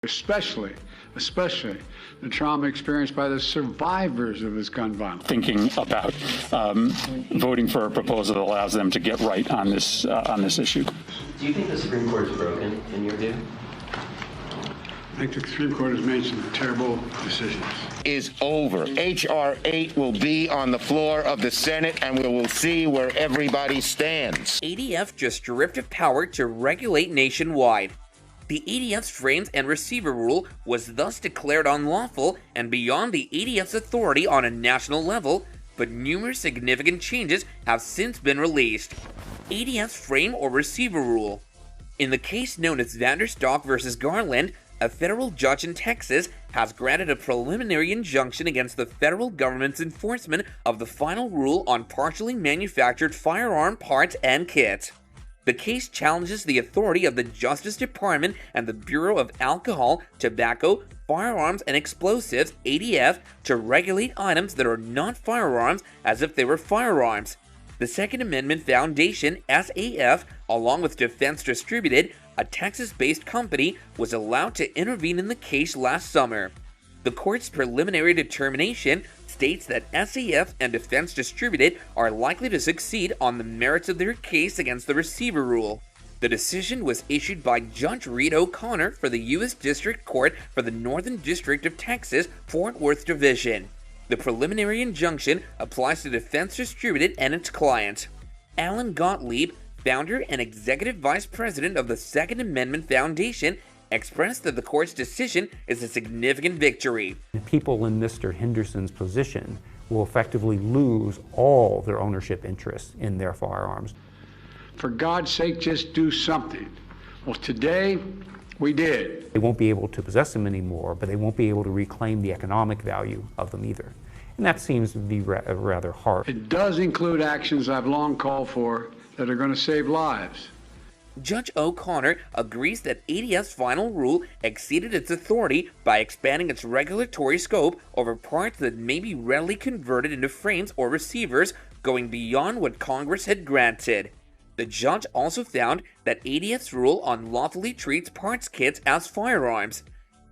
especially the trauma experienced by the survivors of this gun violence. Thinking about voting for a proposal that allows them to get right on this issue. Do you think the Supreme Court is broken, in your view? I think the Supreme Court has made some terrible decisions. Is over. H.R. 8 will be on the floor of the Senate, and we will see where everybody stands. ATF just stripped of power to regulate nationwide. The ATF's frames and receiver rule was thus declared unlawful and beyond the ATF's authority on a national level, but numerous significant changes have since been released. ATF's frame or receiver rule. In the case known as Vanderstock versus Garland, a federal judge in Texas has granted a preliminary injunction against the federal government's enforcement of the final rule on partially manufactured firearm parts and kits. The case challenges the authority of the Justice Department and the Bureau of Alcohol, Tobacco, Firearms, and Explosives, ATF, to regulate items that are not firearms as if they were firearms. The Second Amendment Foundation, SAF, along with Defense Distributed, a Texas-based company, was allowed to intervene in the case last summer. The court's preliminary determination states that SAF and Defense Distributed are likely to succeed on the merits of their case against the receiver rule. The decision was issued by Judge Reed O'Connor for the U.S. District Court for the Northern District of Texas, Fort Worth Division. The preliminary injunction applies to Defense Distributed and its client. Alan Gottlieb, founder and executive vice president of the Second Amendment Foundation, expressed that the court's decision is a significant victory. People in Mr. Henderson's position will effectively lose all their ownership interests in their firearms. For God's sake, just do something. Well, today, we did. They won't be able to possess them anymore, but they won't be able to reclaim the economic value of them either. And that seems to be rather hard. It does include actions I've long called for that are going to save lives. Judge O'Connor agrees that ATF's final rule exceeded its authority by expanding its regulatory scope over parts that may be readily converted into frames or receivers, going beyond what Congress had granted. The judge also found that ATF's rule unlawfully treats parts kits as firearms.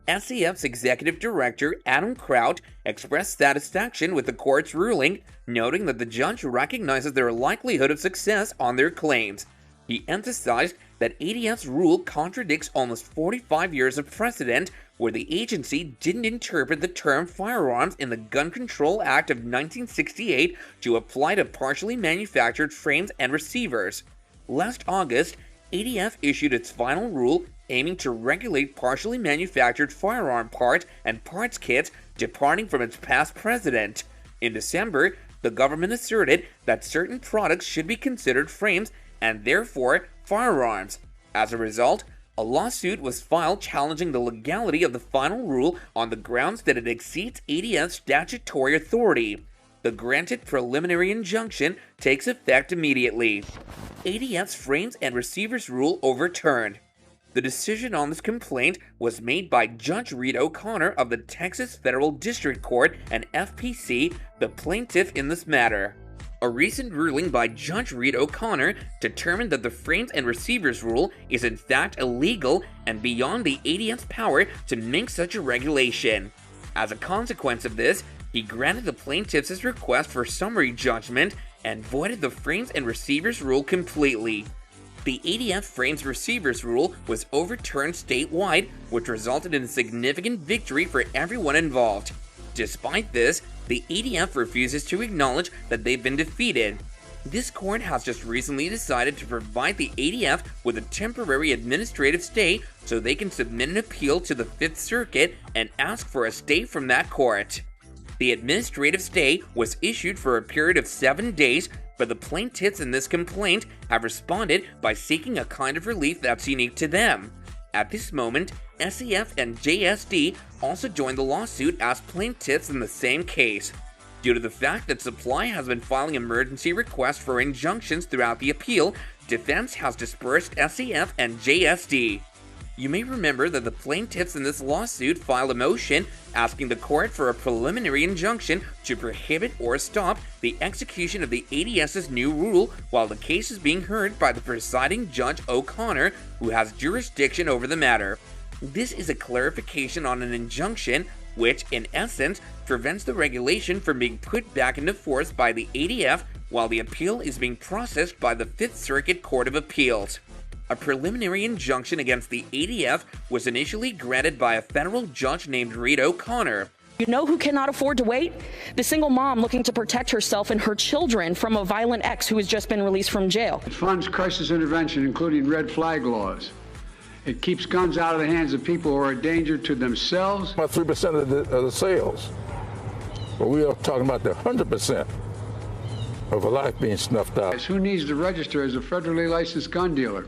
SAF's executive director, Adam Kraut, expressed satisfaction with the court's ruling, noting that the judge recognizes their likelihood of success on their claims. He emphasized that ATF's rule contradicts almost 45 years of precedent where the agency didn't interpret the term firearms in the Gun Control Act of 1968 to apply to partially manufactured frames and receivers. Last August, ATF issued its final rule aiming to regulate partially manufactured firearm parts and parts kits, departing from its past precedent. In December, the government asserted that certain products should be considered frames and therefore firearms. As a result, a lawsuit was filed challenging the legality of the final rule on the grounds that it exceeds ATF's statutory authority. The granted preliminary injunction takes effect immediately. ATF's frames and receivers rule overturned. The decision on this complaint was made by Judge Reed O'Connor of the Texas Federal District Court and FPC, the plaintiff in this matter. A recent ruling by Judge Reed O'Connor determined that the frames and receivers rule is in fact illegal and beyond the ATF's power to make such a regulation. As a consequence of this, he granted the plaintiff's request for summary judgment and voided the frames and receivers rule completely. The ATF frames receivers rule was overturned statewide, which resulted in a significant victory for everyone involved. Despite this, the ATF refuses to acknowledge that they've been defeated. This court has just recently decided to provide the ATF with a temporary administrative stay so they can submit an appeal to the Fifth Circuit and ask for a stay from that court. The administrative stay was issued for a period of 7 days, but the plaintiffs in this complaint have responded by seeking a kind of relief that's unique to them. At this moment, SAF and JSD also joined the lawsuit as plaintiffs in the same case. Due to the fact that Supply has been filing emergency requests for injunctions throughout the appeal, defense has dispersed SAF and JSD. You may remember that the plaintiffs in this lawsuit filed a motion asking the court for a preliminary injunction to prohibit or stop the execution of the ADS's new rule while the case is being heard by the presiding Judge O'Connor, who has jurisdiction over the matter. This is a clarification on an injunction which, in essence, prevents the regulation from being put back into force by the ATF while the appeal is being processed by the Fifth Circuit Court of Appeals. A preliminary injunction against the ATF was initially granted by a federal judge named Reed O'Connor. You know who cannot afford to wait? The single mom looking to protect herself and her children from a violent ex who has just been released from jail. It funds crisis intervention, including red flag laws. It keeps guns out of the hands of people who are a danger to themselves. About 3% of the sales. But we are talking about the 100% of a life being snuffed out. Who needs to register as a federally licensed gun dealer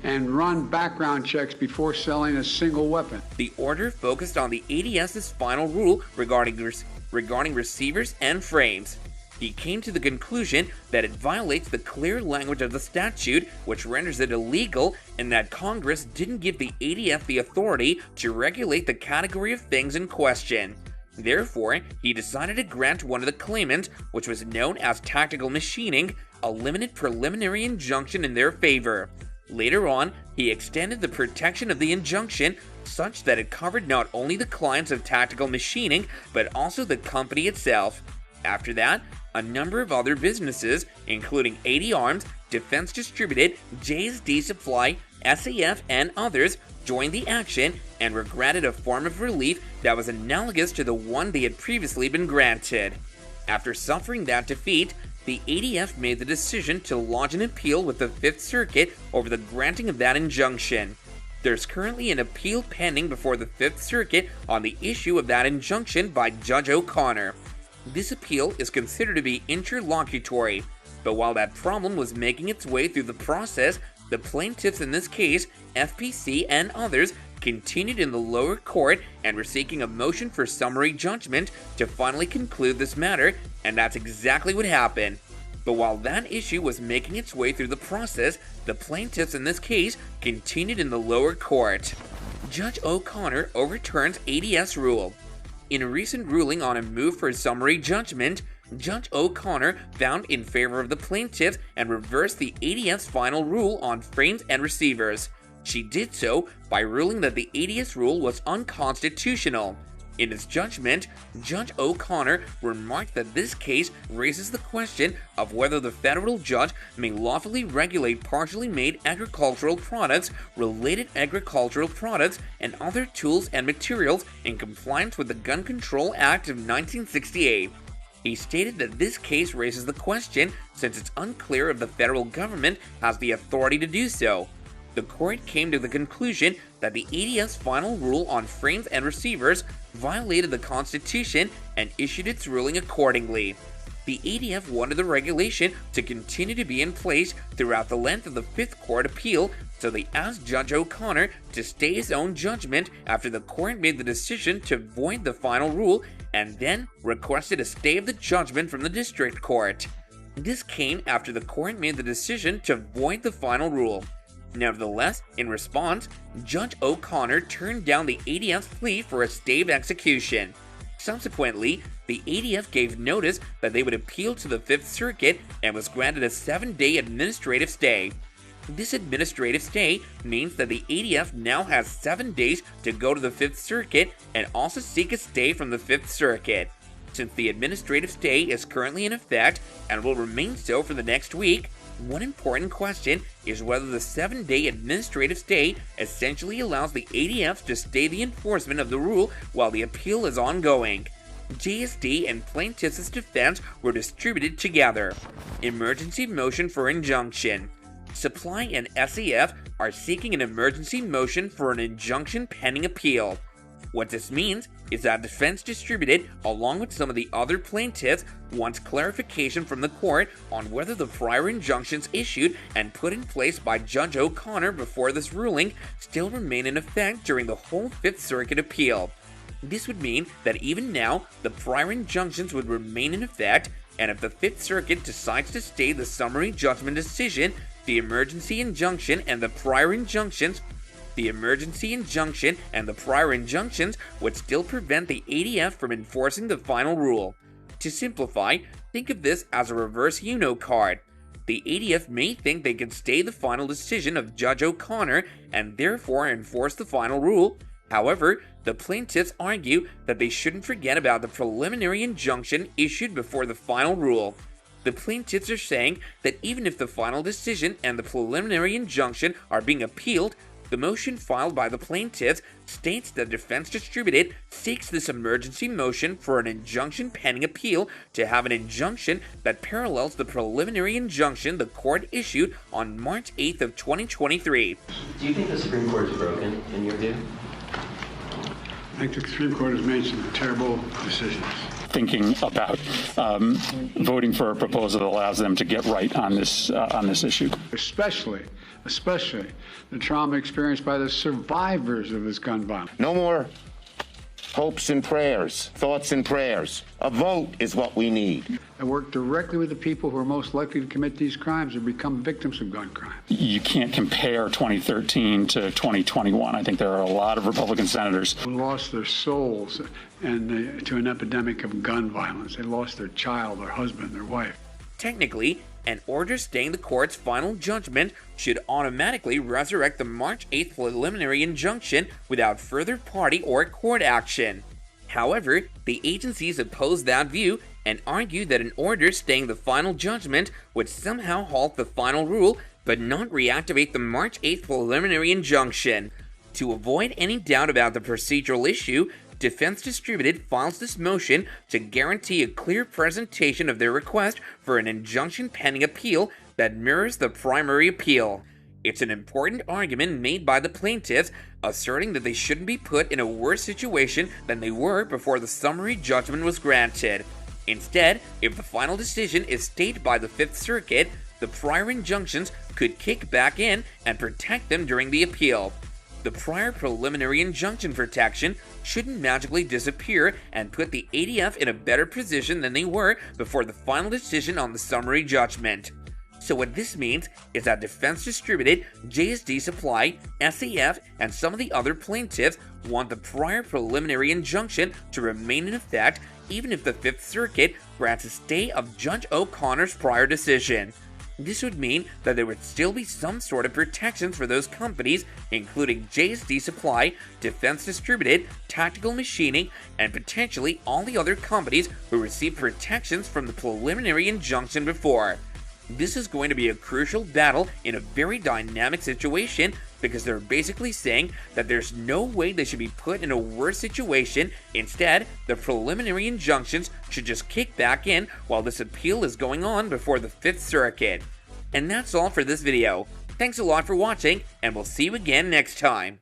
and run background checks before selling a single weapon? The order focused on the ATF's final rule regarding receivers and frames. He came to the conclusion that it violates the clear language of the statute, which renders it illegal, and that Congress didn't give the ATF the authority to regulate the category of things in question. Therefore, he decided to grant one of the claimants, which was known as tactical machining, a limited preliminary injunction in their favor. Later on, he extended the protection of the injunction such that it covered not only the clients of tactical machining, but also the company itself. After that, a number of other businesses, including AD Arms, Defense Distributed, JSD Supply, SAF, and others, joined the action and were granted a form of relief that was analogous to the one they had previously been granted. After suffering that defeat, the ATF made the decision to lodge an appeal with the Fifth Circuit over the granting of that injunction. There's currently an appeal pending before the Fifth Circuit on the issue of that injunction by Judge O'Connor. This appeal is considered to be interlocutory, but while that problem was making its way through the process, the plaintiffs in this case, FPC and others, continued in the lower court and were seeking a motion for summary judgment to finally conclude this matter, and that's exactly what happened. But while that issue was making its way through the process, the plaintiffs in this case continued in the lower court. Judge O'Connor overturns ATF's rule. In a recent ruling on a move for summary judgment, Judge O'Connor found in favor of the plaintiffs and reversed the ATF's final rule on frames and receivers. She did so by ruling that the ATF's rule was unconstitutional. In his judgment, Judge O'Connor remarked that this case raises the question of whether the federal judge may lawfully regulate partially made agricultural products, related agricultural products, and other tools and materials in compliance with the Gun Control Act of 1968. He stated that this case raises the question since it's unclear if the federal government has the authority to do so. The court came to the conclusion that the ATF's final rule on frames and receivers violated the Constitution and issued its ruling accordingly. The ATF wanted the regulation to continue to be in place throughout the length of the Fifth Court appeal, so they asked Judge O'Connor to stay his own judgment after the court made the decision to void the final rule and then requested a stay of the judgment from the district court. This came after the court made the decision to void the final rule. Nevertheless, in response, Judge O'Connor turned down the ATF's plea for a stay of execution. Subsequently, the ATF gave notice that they would appeal to the Fifth Circuit and was granted a 7-day administrative stay. This administrative stay means that the ATF now has 7 days to go to the Fifth Circuit and also seek a stay from the Fifth Circuit. Since the administrative stay is currently in effect and will remain so for the next week, one important question is whether the 7-day administrative stay essentially allows the ATF to stay the enforcement of the rule while the appeal is ongoing. JSD and plaintiffs' defense were distributed together. Emergency motion for injunction. Supply and SAF are seeking an emergency motion for an injunction pending appeal. What this means is that Defense Distributed, along with some of the other plaintiffs, wants clarification from the court on whether the prior injunctions issued and put in place by Judge O'Connor before this ruling still remain in effect during the whole Fifth Circuit appeal. This would mean that even now, the prior injunctions would remain in effect, and if the Fifth Circuit decides to stay the summary judgment decision, the emergency injunction and the prior injunctions would still prevent the ATF from enforcing the final rule. To simplify, think of this as a reverse Uno card. the ATF may think they can stay the final decision of Judge O'Connor and therefore enforce the final rule. However, the plaintiffs argue that they shouldn't forget about the preliminary injunction issued before the final rule. The plaintiffs are saying that even if the final decision and the preliminary injunction are being appealed, the motion filed by the plaintiffs states that Defense Distributed seeks this emergency motion for an injunction pending appeal to have an injunction that parallels the preliminary injunction the court issued on March 8th of 2023. Do you think the Supreme Court is broken, in your view? I think the Supreme Court has made some terrible decisions. Thinking about voting for a proposal that allows them to get right on this issue. Especially the trauma experienced by the survivors of this gun violence. No more hopes and prayers, thoughts and prayers. A vote is what we need. I work directly with the people who are most likely to commit these crimes or become victims of gun crimes. You can't compare 2013 to 2021. I think there are a lot of Republican senators who lost their souls to an epidemic of gun violence. They lost their child, their husband, their wife. Technically, an order staying the court's final judgment should automatically resurrect the March 8th preliminary injunction without further party or court action. However, the agencies oppose that view and argue that an order staying the final judgment would somehow halt the final rule but not reactivate the March 8th preliminary injunction. To avoid any doubt about the procedural issue, Defense Distributed files this motion to guarantee a clear presentation of their request for an injunction pending appeal that mirrors the primary appeal. It's an important argument made by the plaintiffs, asserting that they shouldn't be put in a worse situation than they were before the summary judgment was granted. Instead, if the final decision is stayed by the Fifth Circuit, the prior injunctions could kick back in and protect them during the appeal. The prior preliminary injunction protection shouldn't magically disappear and put the ATF in a better position than they were before the final decision on the summary judgment. So what this means is that Defense Distributed, JSD Supply, SAF, and some of the other plaintiffs want the prior preliminary injunction to remain in effect even if the Fifth Circuit grants a stay of Judge O'Connor's prior decision. This would mean that there would still be some sort of protections for those companies, including JSD Supply, Defense Distributed, Tactical Machining, and potentially all the other companies who received protections from the preliminary injunction before. This is going to be a crucial battle in a very dynamic situation because they're basically saying that there's no way they should be put in a worse situation. Instead, the preliminary injunctions should just kick back in while this appeal is going on before the Fifth Circuit. And that's all for this video. Thanks a lot for watching, and we'll see you again next time.